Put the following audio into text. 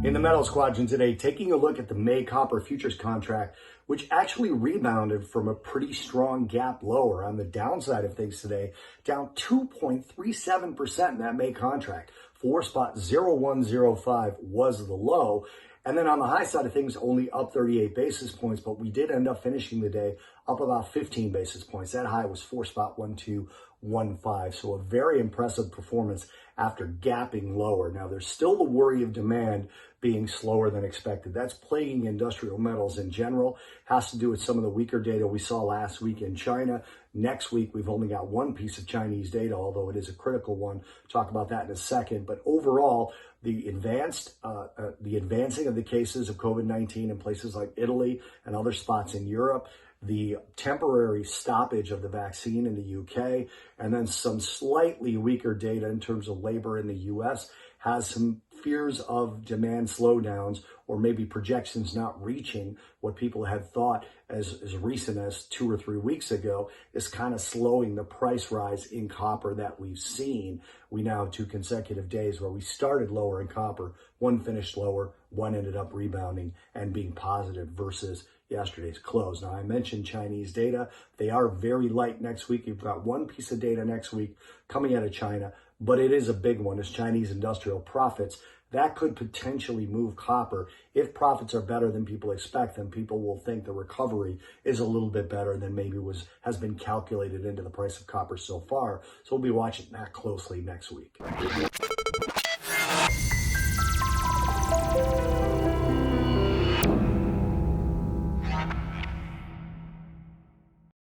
In the metals quadrant today, taking a look at the May copper futures contract, which actually rebounded from a pretty strong gap lower on the downside of things today, down 2.37% in that May contract. 4.0105 was the low. And then on the high side of things, only up 38 basis points, but we did end up finishing the day up about 15 basis points. That high was 4.1215. So a very impressive performance after gapping lower. Now there's still the worry of demand being slower than expected. That's plaguing industrial metals in general. Has to do with some of the weaker data we saw last week in China. Next week, we've only got one piece of Chinese data, although it is a critical one. Talk about that in a second. But overall, the advancing of the cases of COVID-19 in places like Italy and other spots in Europe, the temporary stoppage of the vaccine in the UK, and then some slightly weaker data in terms of labor in the US has some fears of demand slowdowns or maybe projections not reaching what people had thought as recent as 2 or 3 weeks ago is kind of slowing the price rise in copper that we've seen. We now have 2 consecutive days where we started lower in copper, one finished lower, one ended up rebounding and being positive versus yesterday's close. Now, I mentioned Chinese data. They are very light next week. You've got one piece of data next week coming out of China, but it is a big one. It's Chinese industrial profits. That could potentially move copper. If profits are better than people expect, then people will think the recovery is a little bit better than maybe has been calculated into the price of copper so far. So we'll be watching that closely next week.